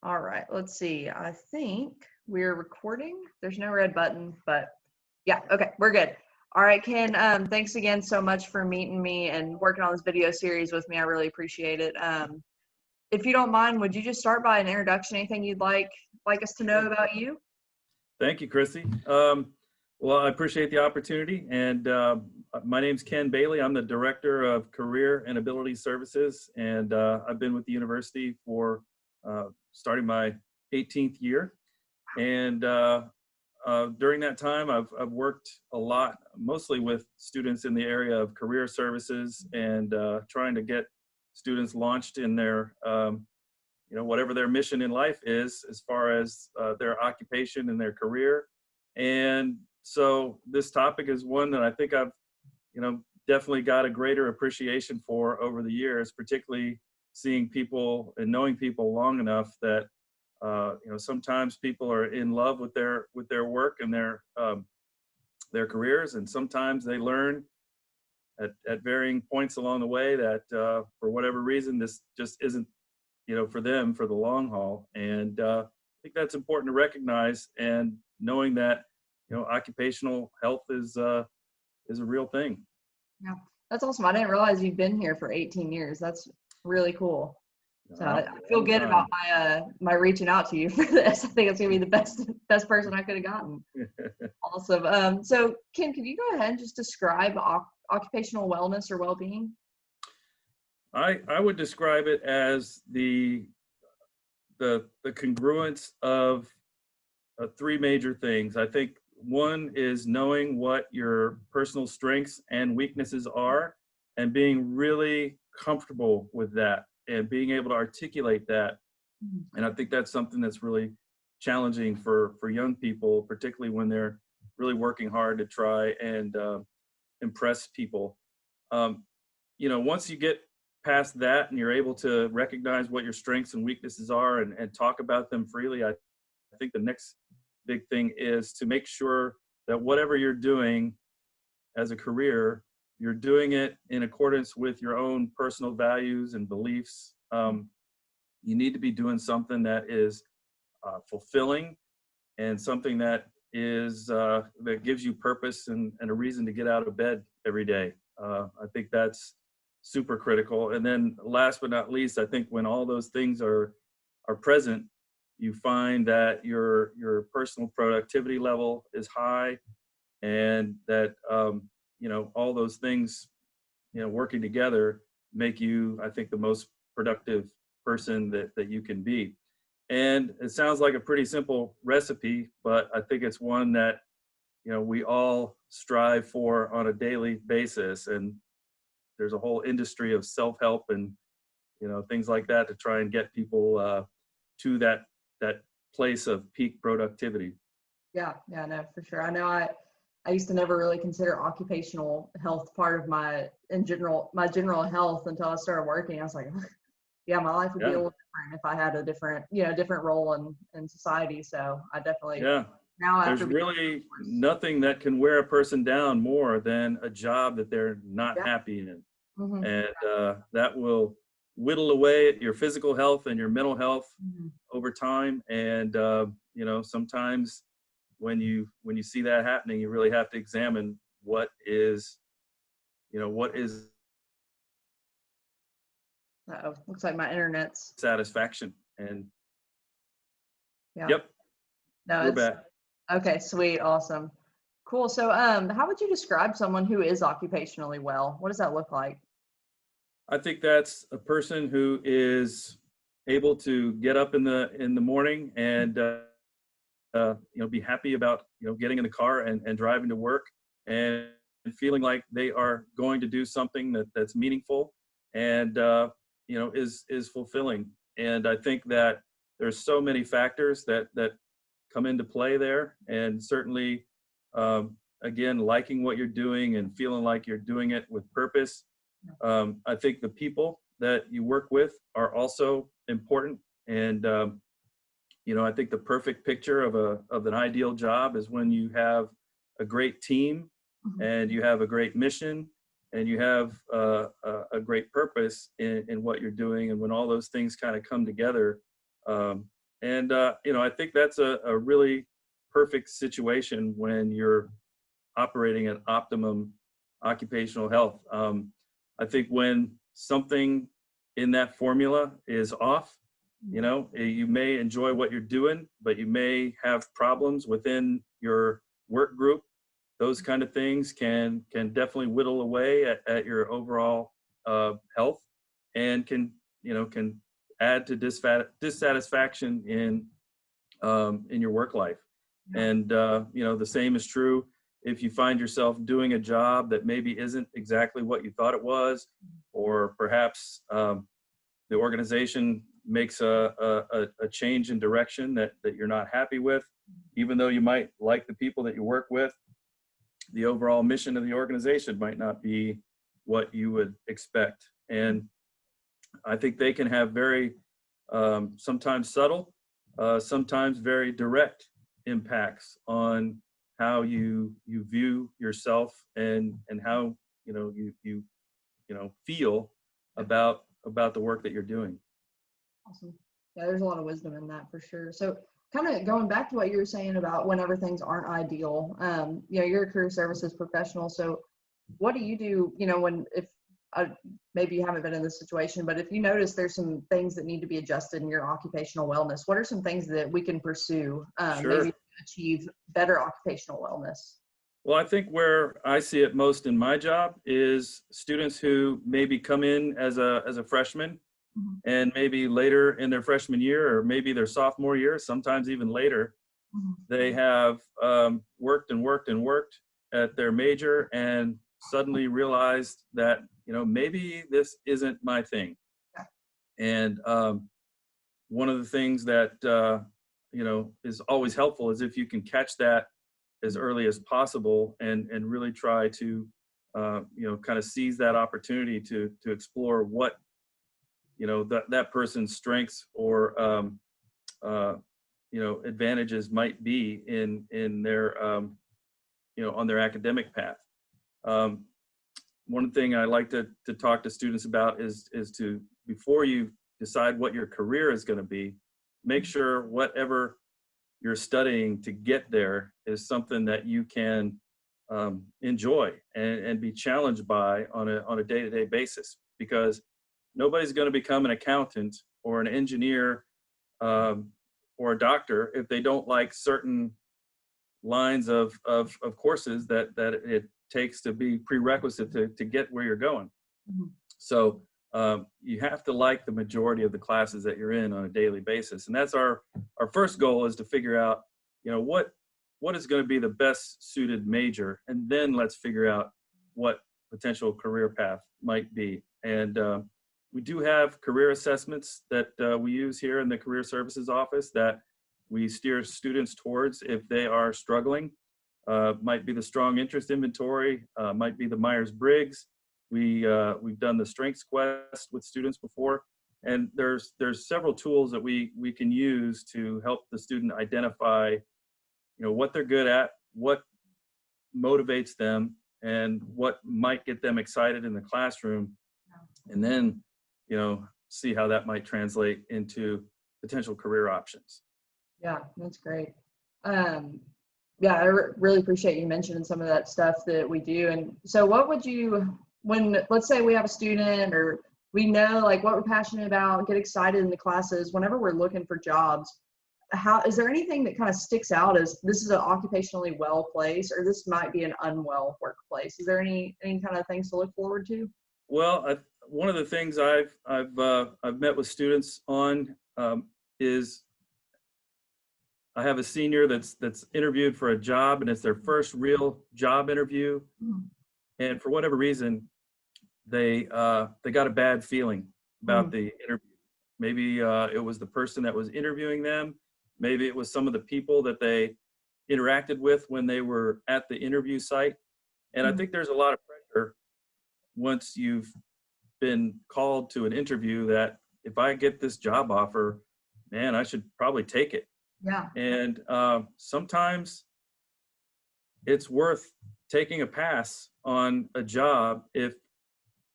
All right, let's see. I think we're recording. There's no red button, but yeah, okay, we're good. All right, Ken, thanks again so much for meeting me and working on this video series with me. I really appreciate it. If you don't mind, would you just start by an introduction, anything you'd like us to know about you? Thank you, Krissy. Well, I appreciate the opportunity, and my name's Ken Bailey. I'm the Director of Career and Ability Services, and I've been with the university for starting my 18th year. And during that time, I've worked a lot, mostly with students in the area of career services and trying to get students launched in their whatever their mission in life is as far as their occupation and their career. And so this topic is one that I think I've, definitely got a greater appreciation for over the years, particularly seeing people and knowing people long enough that, sometimes people are in love with their work and their careers. And sometimes they learn at varying points along the way that for whatever reason, this just isn't for them for the long haul. And I think that's important to recognize, and knowing that, occupational health is a real thing. Yeah, that's awesome. I didn't realize you've been here for 18 years. That's really cool. So I feel good about my reaching out to you for this. I think it's gonna be the best person I could have gotten. Awesome. So Ken, can you go ahead and just describe occupational wellness or well-being? I would describe it as the congruence of three major things. I think one is knowing what your personal strengths and weaknesses are, and being really comfortable with that and being able to articulate that. And I think that's something that's really challenging for young people, particularly when they're really working hard to try and impress people. Once you get past that and you're able to recognize what your strengths and weaknesses are and talk about them freely, I think the next big thing is to make sure that whatever you're doing as a career, you're doing it in accordance with your own personal values and beliefs. You need to be doing something that is fulfilling, and something that is that gives you purpose and a reason to get out of bed every day. I think that's super critical. And then last but not least, I think when all those things are present, you find that your personal productivity level is high, and that all those things working together make you, I think, the most productive person that you can be. And it sounds like a pretty simple recipe, but I think it's one that we all strive for on a daily basis. And there's a whole industry of self-help and things like that to try and get people to that place of peak productivity. Yeah, no, for sure. I know I used to never really consider occupational health part of my general health until I started working. I was like, yeah, my life would be a little different if I had a different role in society. So I definitely now there's really nothing that can wear a person down more than a job that they're not happy in. And that will whittle away at your physical health and your mental health over time. And sometimes when you see that happening, you really have to examine what is looks like my internet's satisfaction. And no, we're back. Okay, sweet, awesome, cool. So how would you describe someone who is occupationally well? What does that look like? I think that's a person who is able to get up in the morning and be happy about getting in the car and driving to work, and feeling like they are going to do something that's meaningful and is fulfilling. And I think that there's so many factors that come into play there, and certainly again, liking what you're doing and feeling like you're doing it with purpose. I think the people that you work with are also important. And I think the perfect picture of an ideal job is when you have a great team and you have a great mission and you have a great purpose in what you're doing. And when all those things kind of come together, And, I think that's a really perfect situation when you're operating at optimum occupational health. I think when something in that formula is off, you may enjoy what you're doing, but you may have problems within your work group. Those kind of things can definitely whittle away at your overall health, and can add to dissatisfaction in your work life. And the same is true if you find yourself doing a job that maybe isn't exactly what you thought it was, or perhaps the organization makes a change in direction that you're not happy with. Even though you might like the people that you work with, the overall mission of the organization might not be what you would expect. And I think they can have very sometimes subtle, sometimes very direct impacts on how you view yourself, and how you feel about the work that you're doing. Awesome. Yeah, there's a lot of wisdom in that for sure. So kind of going back to what you were saying about whenever things aren't ideal, you're a career services professional. So what do you do, when, if maybe you haven't been in this situation, but if you notice there's some things that need to be adjusted in your occupational wellness, what are some things that we can pursue maybe to achieve better occupational wellness? Well, I think where I see it most in my job is students who maybe come in as a freshman, and maybe later in their freshman year, or maybe their sophomore year, sometimes even later, they have worked and worked and worked at their major, and suddenly realized that maybe this isn't my thing. And one of the things that is always helpful is if you can catch that as early as possible, and really try to kind of seize that opportunity to explore what that person's strengths or advantages might be in their on their academic path. One thing I like to talk to students about is to, before you decide what your career is going to be, make sure whatever you're studying to get there is something that you can enjoy and be challenged by on a day-to-day basis, because nobody's going to become an accountant or an engineer or a doctor if they don't like certain lines of courses that it takes to be prerequisite to get where you're going. So you have to like the majority of the classes that you're in on a daily basis. And that's our first goal, is to figure out, what is going to be the best suited major, and then let's figure out what potential career path might be. And we do have career assessments that we use here in the Career Services Office that we steer students towards if they are struggling. Might be the Strong Interest Inventory, might be the Myers-Briggs. We've done the Strengths Quest with students before, and there's several tools that we can use to help the student identify, what they're good at, what motivates them, and what might get them excited in the classroom, and then see how that might translate into potential career options. Yeah, that's great. Yeah, I really appreciate you mentioning some of that stuff that we do. And so what would you, when, let's say we have a student, or we know like what we're passionate about, get excited in the classes, whenever we're looking for jobs, is there anything that kind of sticks out as this is an occupationally well place, or this might be an unwell workplace? Is there any kind of things to look forward to? Well, one of the things I've met with students on is, I have a senior that's interviewed for a job, and it's their first real job interview, and for whatever reason, they got a bad feeling about the interview. Maybe it was the person that was interviewing them. Maybe it was some of the people that they interacted with when they were at the interview site. And I think there's a lot of pressure once you've been called to an interview that if I get this job offer, man, I should probably take it. Yeah. And sometimes it's worth taking a pass on a job if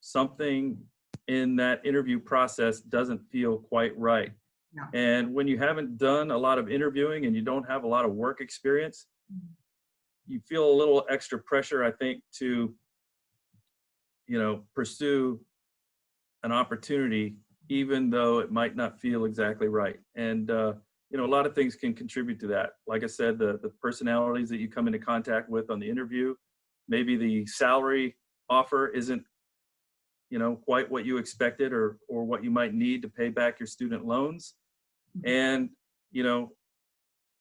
something in that interview process doesn't feel quite right. Yeah. And when you haven't done a lot of interviewing and you don't have a lot of work experience, you feel a little extra pressure, I think, to, pursue an opportunity, even though it might not feel exactly right. And, a lot of things can contribute to that. Like I said, the personalities that you come into contact with on the interview, maybe the salary offer isn't, quite what you expected or what you might need to pay back your student loans. And,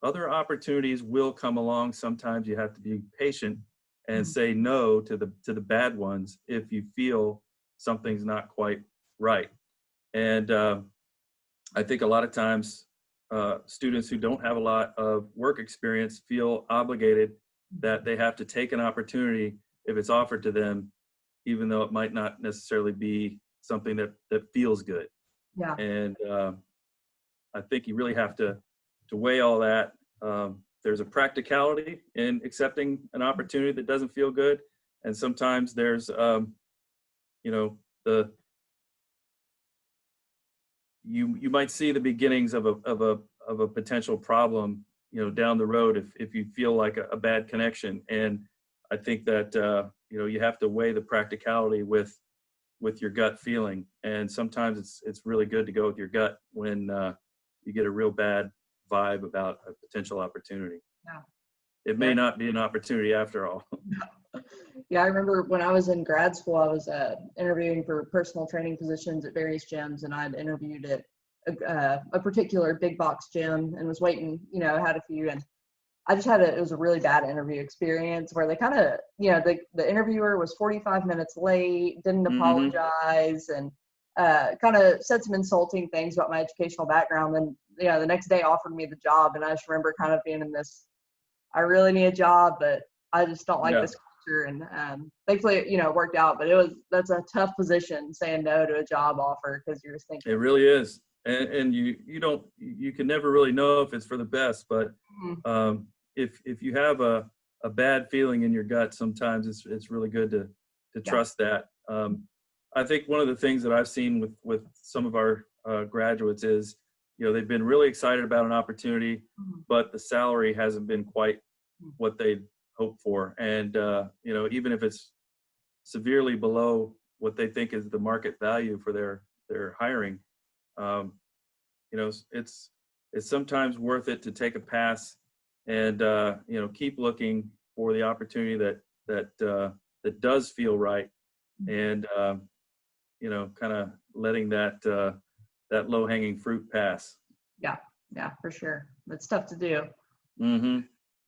other opportunities will come along. Sometimes you have to be patient and say no to the bad ones if you feel something's not quite right. And I think a lot of times students who don't have a lot of work experience feel obligated that they have to take an opportunity if it's offered to them, even though it might not necessarily be something that feels good. Yeah. And I think you really have to weigh all that. There's a practicality in accepting an opportunity that doesn't feel good, and sometimes there's you might see the beginnings of a potential problem down the road if you feel like a bad connection. And I think that you have to weigh the practicality with your gut feeling, and sometimes it's really good to go with your gut when you get a real bad vibe about a potential opportunity. Yeah. It may not be an opportunity after all. Yeah, I remember when I was in grad school, I was interviewing for personal training positions at various gyms, and I'd interviewed at a particular big box gym and was waiting, had a few, and I just it was a really bad interview experience where they kind of, the interviewer was 45 minutes late, didn't apologize, and kind of said some insulting things about my educational background. And, the next day offered me the job. And I just remember kind of being in this, I really need a job, but I just don't like this culture. And thankfully, it worked out, but that's a tough position, saying no to a job offer, because you're just thinking. It really is. And you can never really know if it's for the best, but if you have a bad feeling in your gut, sometimes it's really good to trust that. I think one of the things that I've seen with some of our graduates is, they've been really excited about an opportunity, but the salary hasn't been quite what they'd hoped for. And, even if it's severely below what they think is the market value for their hiring, it's sometimes worth it to take a pass and, keep looking for the opportunity that does feel right. And, kind of letting that low-hanging fruit pass. Yeah, for sure. That's tough to do. Mm-hmm.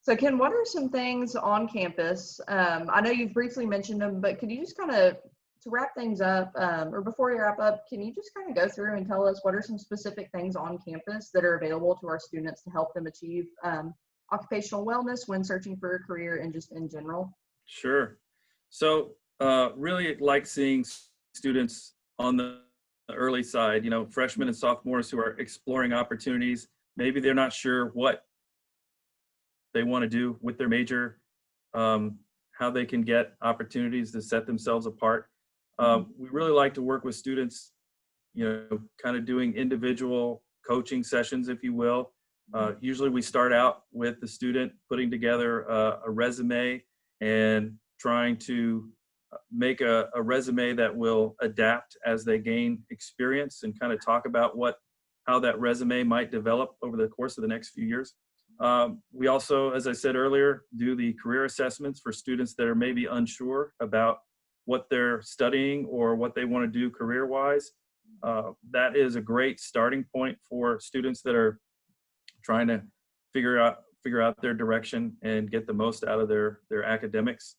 So Ken, what are some things on campus? I know you've briefly mentioned them, but could you just kind of, to wrap things up, or before you wrap up, can you just kind of go through and tell us what are some specific things on campus that are available to our students to help them achieve occupational wellness when searching for a career and just in general? Sure. So really like seeing students on the early side, freshmen and sophomores who are exploring opportunities. Maybe they're not sure what they want to do with their major, how they can get opportunities to set themselves apart. We really like to work with students, kind of doing individual coaching sessions, if you will. Usually we start out with the student putting together a resume and trying to make a resume that will adapt as they gain experience, and kind of talk about how that resume might develop over the course of the next few years. We also, as I said earlier, do the career assessments for students that are maybe unsure about what they're studying or what they want to do career-wise. That is a great starting point for students that are trying to figure out their direction and get the most out of their academics.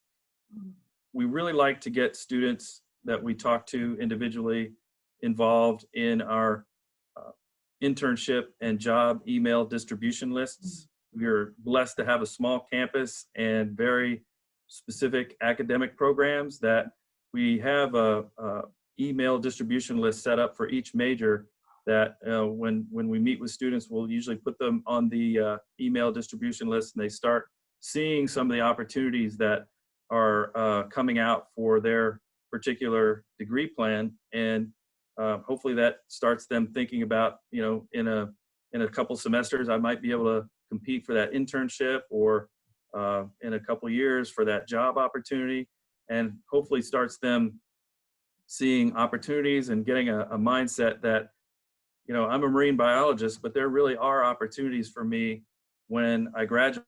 We really like to get students that we talk to individually involved in our internship and job email distribution lists. We're blessed to have a small campus and very specific academic programs that we have a email distribution list set up for each major that when we meet with students, we'll usually put them on the email distribution list, and they start seeing some of the opportunities that are coming out for their particular degree plan. And hopefully that starts them thinking about, in a couple semesters, I might be able to compete for that internship, or in a couple years for that job opportunity, and hopefully starts them seeing opportunities and getting a mindset that, I'm a marine biologist, but there really are opportunities for me when I graduate,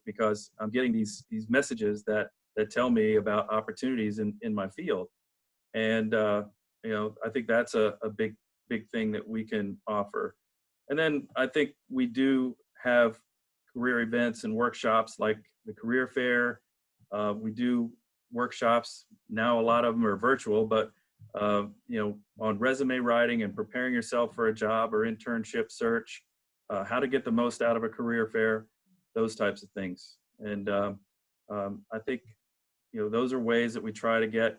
because I'm getting these messages that tell me about opportunities in my field. And, I think that's a big thing that we can offer. And then I think we do have career events and workshops like the career fair. We do workshops now, a lot of them are virtual, but on resume writing and preparing yourself for a job or internship search, how to get the most out of a career fair, those types of things. And I think, those are ways that we try to get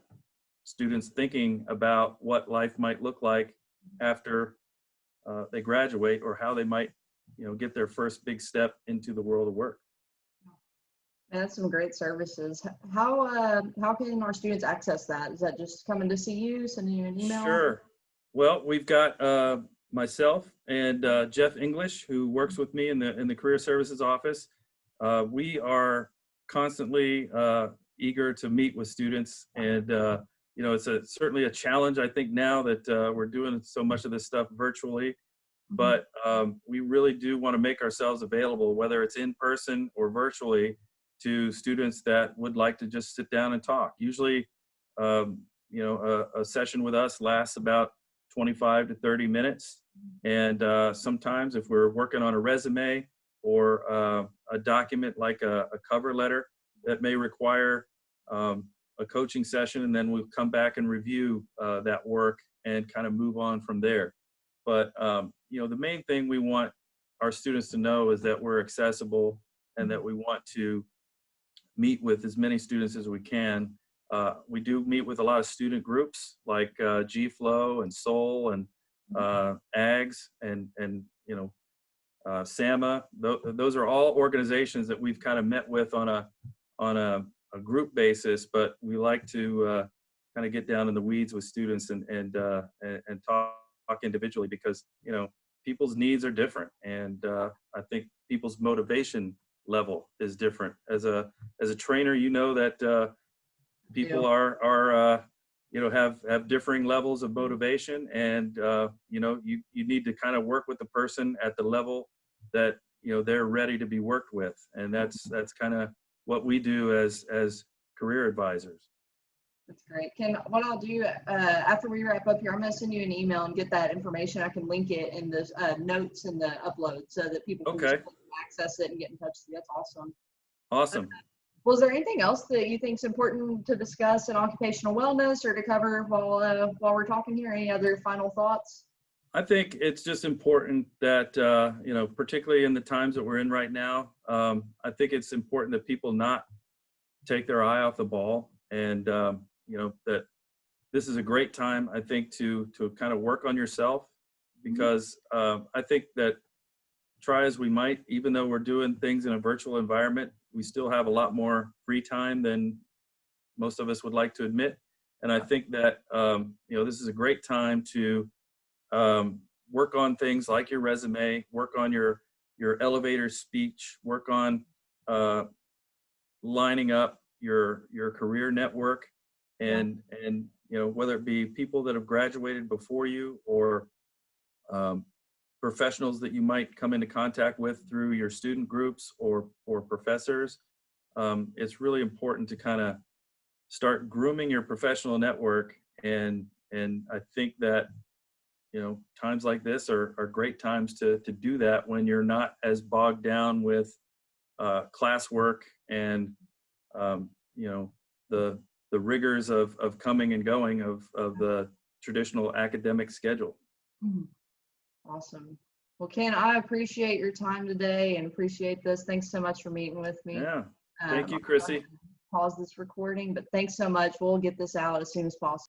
students thinking about what life might look like after they graduate, or how they might, get their first big step into the world of work. That's some great services. How can our students access that? Is that just coming to see you, sending you an email? Sure. Well, we've got myself and Jeff English, who works with me in the Career Services office. We are constantly eager to meet with students, and it's certainly a challenge, I think, now that we're doing so much of this stuff virtually. But we really do want to make ourselves available, whether it's in person or virtually, to students that would like to just sit down and talk. Usually, a session with us lasts about 25 to 30 minutes. And sometimes if we're working on a resume or a document like a cover letter, that may require a coaching session, and then we'll come back and review that work and kind of move on from there. But, the main thing we want our students to know is that we're accessible, and that we want to meet with as many students as we can. We do meet with a lot of student groups like G-Flow and Soul and AGS and SAMA. Those are all organizations that we've kind of met with on a group basis, but we like to kind of get down in the weeds with students and talk individually, because people's needs are different, and I think people's motivation level is different. As a trainer, that people are have differing levels of motivation, and you need to kind of work with the person at the level that they're ready to be worked with, and that's kind of what we do as career advisors. That's great. What I'll do after we wrap up here, I'm going to send you an email and get that information. I can link it in the notes and the upload so that people can just access it and get in touch with you. That's awesome. Awesome. Was there anything else that you think is important to discuss in occupational wellness or to cover while we're talking here? Any other final thoughts? I think it's just important that, particularly in the times that we're in right now, I think it's important that people not take their eye off the ball, and, that this is a great time, I think, to kind of work on yourself, because I think that try as we might, even though we're doing things in a virtual environment, we still have a lot more free time than most of us would like to admit. And I think that, this is a great time to work on things like your resume, work on your elevator speech, work on lining up your career network, and whether it be people that have graduated before you, or professionals that you might come into contact with through your student groups or professors. It's really important to kind of start grooming your professional network, and I think that times like this are great times to do that, when you're not as bogged down with classwork and the rigors of coming and going of the traditional academic schedule. Awesome. Well, Ken, I appreciate your time today and appreciate this. Thanks so much for meeting with me. Yeah. Thank you, Krissy. Pause this recording, but thanks so much. We'll get this out as soon as possible.